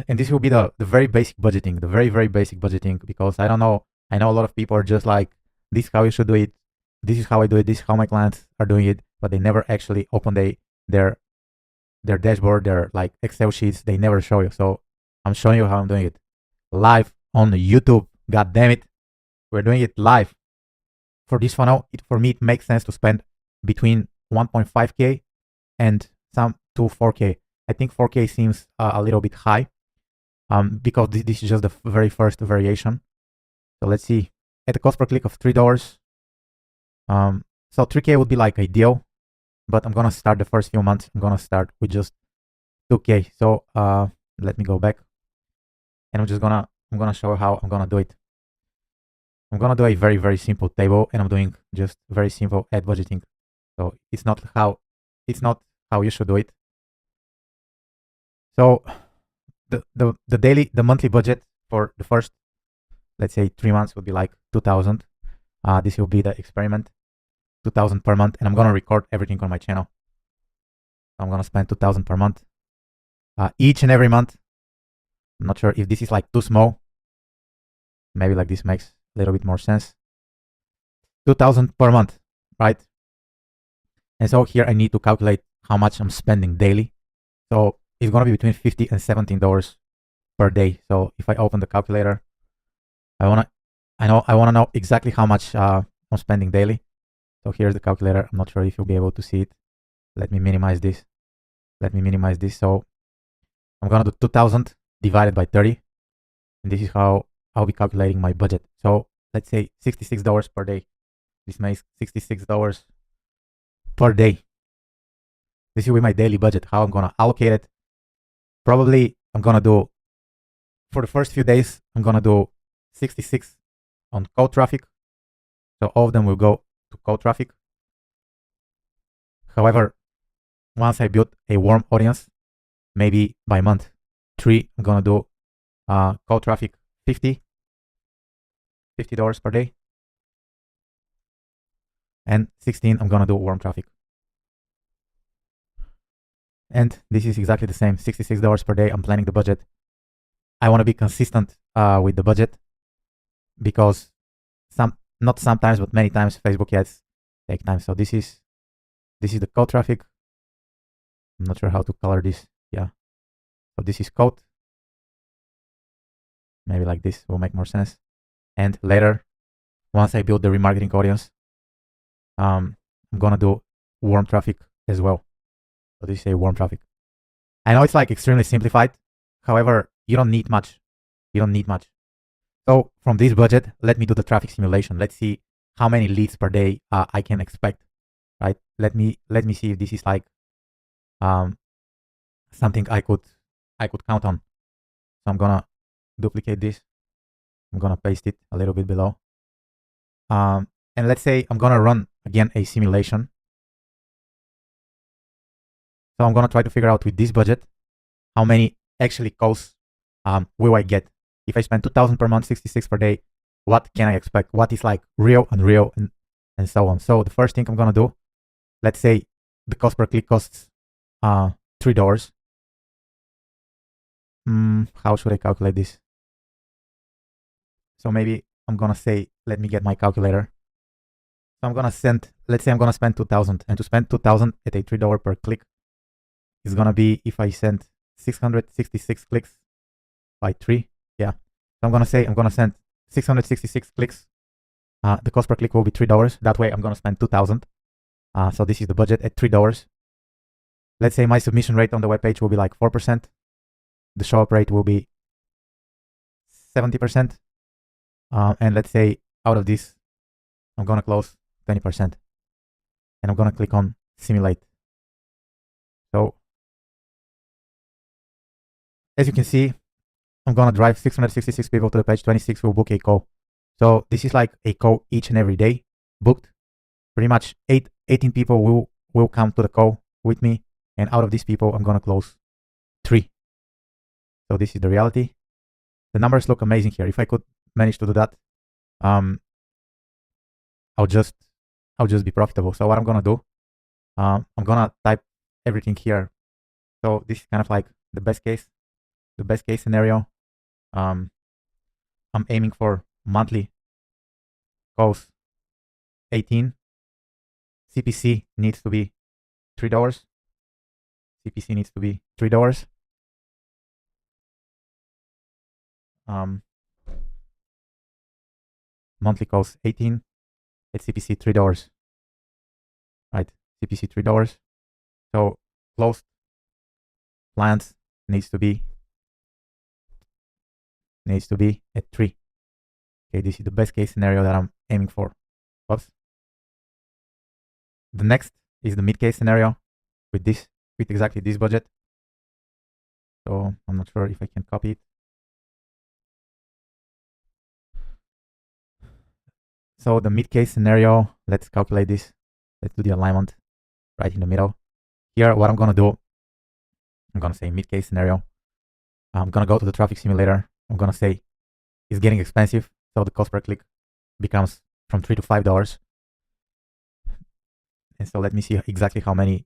And this will be the very basic budgeting, the very basic budgeting, because I don't know, I know a lot of people are just like, this is how you should do it, this is how I do it, this is how my clients are doing it, but they never actually open their their dashboard, their like Excel sheets, they never show you. So I'm showing you how I'm doing it live on YouTube. God damn it, we're doing it live. For this funnel, for me it makes sense to spend between 1.5k and some to 4k. I think 4k seems a little bit high, because this is just the very first variation. So let's see, at the cost per click of $3. So 3k would be like ideal, but I'm gonna start the first few months. I'm gonna start with just 2k. So let me go back, and I'm gonna show how I'm gonna do it. I'm gonna do a very simple table, and I'm doing just very simple ad budgeting. So it's not how you should do it. So the monthly budget for the first, let's say 3 months would be like 2,000. This will be the experiment, 2,000 per month, and I'm gonna record everything on my channel. I'm gonna spend 2,000 per month, each and every month. I'm not sure if this is like too small. Maybe like this makes a little bit more sense. 2,000 per month, right? And so here I need to calculate how much I'm spending daily. So it's gonna be between $50 and $17 per day. So if I open the calculator, I wanna know exactly how much I'm spending daily. So here's the calculator. I'm not sure if you'll be able to see it. Let me minimize this. So I'm gonna do 2,000 divided by 30, and this is how I'll be calculating my budget. So let's say $66 per day. This makes $66 per day. This will be my daily budget. How I'm gonna allocate it? Probably I'm gonna do, for the first few days, I'm gonna do 66 on cold traffic. So all of them will go to cold traffic. However, once I build a warm audience, maybe by month 3, I'm gonna do cold traffic $50 per day, and 16 I'm gonna do warm traffic. And this is exactly the same, $66 per day. I'm planning the budget. I want to be consistent with the budget, because not sometimes, but many times Facebook ads take time. So this is the cold traffic. I'm not sure how to color this. Yeah. So this is cold. Maybe like this will make more sense. And later, once I build the remarketing audience, I'm gonna do warm traffic as well. So this is a warm traffic. I know it's like extremely simplified. However, you don't need much. So from this budget, let me do the traffic simulation. Let's see how many leads per day I can expect. Right? Let me see if this is like something I could count on. So I'm gonna duplicate this. I'm gonna paste it a little bit below. And let's say I'm gonna run again a simulation. So I'm gonna try to figure out with this budget how many actually calls will I get. If I spend 2,000 per month, 66 per day, what can I expect? What is like real, unreal, and so on. So the first thing I'm gonna do, let's say the cost per click costs $3. How should I calculate this? So maybe I'm gonna say, let me get my calculator. So I'm gonna let's say I'm gonna spend 2,000, and to spend 2,000 at a $3 per click is gonna be, if I send 666 clicks by 3, yeah. So I'm gonna say I'm gonna send 666 clicks. The cost per click will be $3. That way I'm gonna spend 2,000. So this is the budget at $3. Let's say my submission rate on the webpage will be like 4%. The show up rate will be 70%. And let's say out of this, I'm gonna close 20%. And I'm gonna click on simulate. So as you can see, I'm gonna drive 666 people to the page, 26 will book a call. So this is like a call each and every day booked. Pretty much 18 people will come to the call with me, and out of these people, I'm gonna close 3. So this is the reality. The numbers look amazing here. If I could manage to do that, I'll just be profitable. So what I'm gonna do, I'm gonna type everything here. So this is kind of like the best case. the best case scenario, I'm aiming for monthly cost 18. CPC needs to be $3. CPC needs to be $3. Monthly cost 18. At CPC $3. Right, CPC $3. So closed plans needs to be at 3. Okay, this is the best case scenario that I'm aiming for. Whoops. The next is the mid case scenario with exactly this budget. So I'm not sure if I can copy it. So the mid case scenario, let's calculate this. Let's do the alignment right in the middle. Here, what I'm gonna do, I'm gonna say mid case scenario. I'm gonna go to the traffic simulator. I'm gonna say it's getting expensive, so the cost per click becomes from $3 to $5. And so let me see exactly how many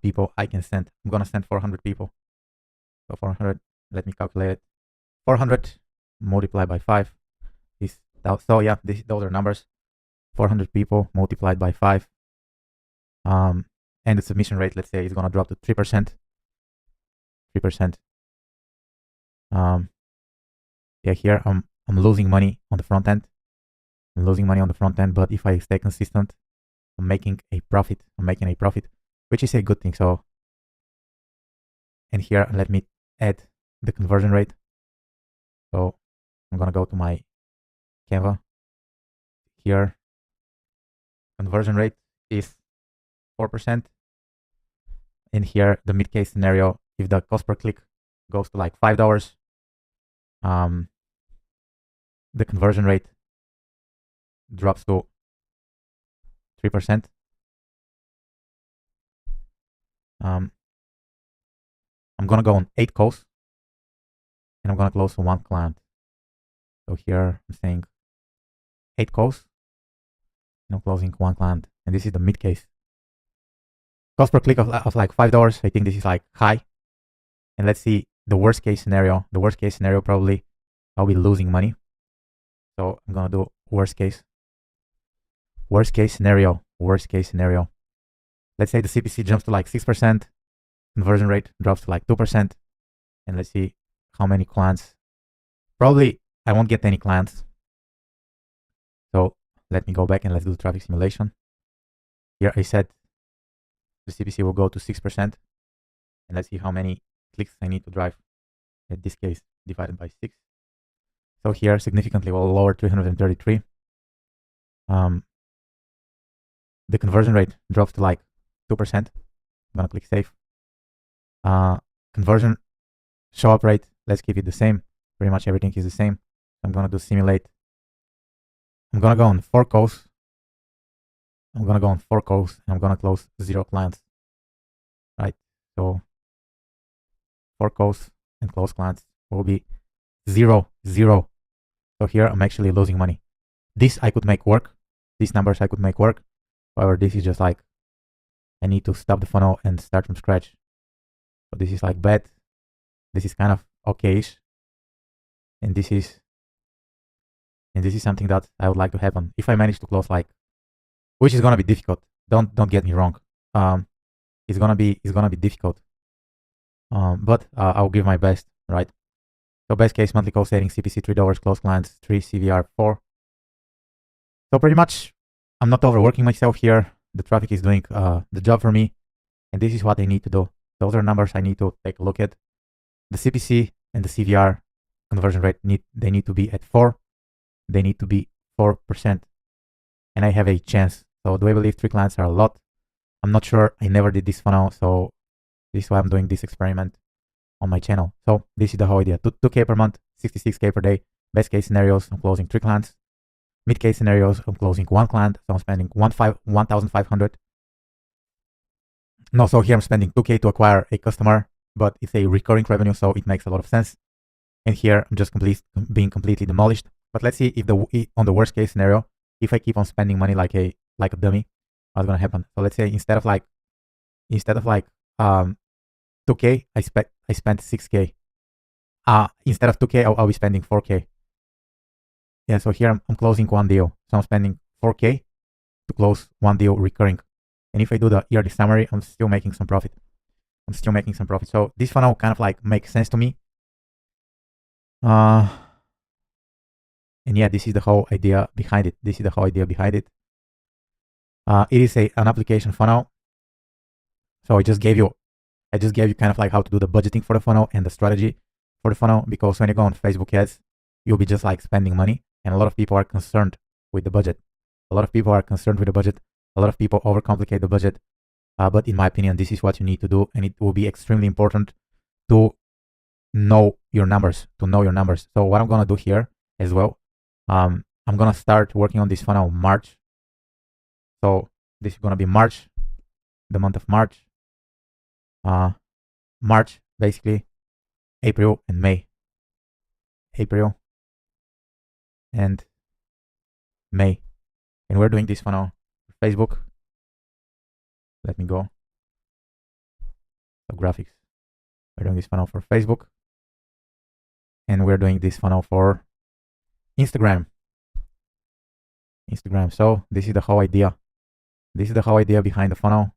people I can send. I'm gonna send 400 people. So 400, let me calculate it. 400 multiplied by 5 is, so yeah, those are numbers. 400 people multiplied by 5. And the submission rate, let's say, is gonna drop to 3%. 3%. Yeah, here I'm losing money on the front end. But if I stay consistent, I'm making a profit. Which is a good thing. So, and here let me add the conversion rate. So I'm gonna go to my Canva. Here, conversion rate is 4%. And here, the mid case scenario, if the cost per click goes to like $5, the conversion rate drops to 3%. I'm gonna go on 8 calls, and I'm gonna close 1 client. So here I'm saying 8 calls, and I'm closing 1 client, and this is the mid case. Cost per click of like $5. I think this is like high. And let's see the worst case scenario. The worst case scenario, probably I'll be losing money. So I'm gonna do worst case. Worst case scenario. Let's say the CPC jumps to like 6%. Conversion rate drops to like 2%. And let's see how many clients. Probably I won't get any clients. So let me go back and let's do the traffic simulation. Here I said the CPC will go to 6%. And let's see how many clicks I need to drive. In this case, divided by 6. So here, significantly lower, 333. The conversion rate drops to like 2%. I'm gonna click save. Conversion show up rate, let's keep it the same. Pretty much everything is the same. I'm gonna do simulate. I'm gonna go on 4 calls. And I'm gonna close 0 clients. Right, so 4 calls and close clients will be 0. So here I'm actually losing money. This I could make work. These numbers I could make work. However, this is just like, I need to stop the funnel and start from scratch. So this is like bad. This is kind of okay-ish. And this is something that I would like to happen. If I manage to close like, which is gonna be difficult. Don't get me wrong. It's gonna be difficult. But I'll give my best, right? So best case monthly cost savings, CPC $3, close clients 3, CVR 4. So pretty much, I'm not overworking myself here. The traffic is doing the job for me, and this is what I need to do. Those are numbers I need to take a look at. The CPC and the CVR conversion rate they need to be at 4. They need to be 4%, and I have a chance. So do I believe 3 clients are a lot? I'm not sure. I never did this funnel, so this is why I'm doing this experiment on my channel. So this is the whole idea. 2K per month, 66K per day. Best case scenarios, I'm closing 3 clients. Mid case scenarios, I'm closing 1 client, so I'm spending 1,500. No, so here I'm spending 2K to acquire a customer, but it's a recurring revenue, so it makes a lot of sense. And here I'm just being completely demolished. But let's see if on the worst case scenario, if I keep on spending money like a dummy, what's gonna happen? So let's say instead of like 2K, I spent 6K. instead of 2K, I'll be spending 4K. Yeah, so here I'm closing one deal. So I'm spending 4K to close one deal recurring. And if I do the yearly summary, I'm still making some profit. So this funnel kind of like makes sense to me. And yeah, this is the whole idea behind it. It is an application funnel. So I just gave you kind of like how to do the budgeting for the funnel and the strategy for the funnel, because when you go on Facebook ads, you'll be just like spending money, and a lot of people are concerned with the budget. A lot of people overcomplicate the budget. But in my opinion, this is what you need to do, and it will be extremely important to know your numbers. So what I'm gonna do here as well, I'm gonna start working on this funnel March. So this is gonna be March, the month of March. March, basically, April and May. April and May. And we're doing this funnel for Facebook. Let me go. So graphics. We're doing this funnel for Facebook. And we're doing this funnel for Instagram. So this is the whole idea. Behind the funnel.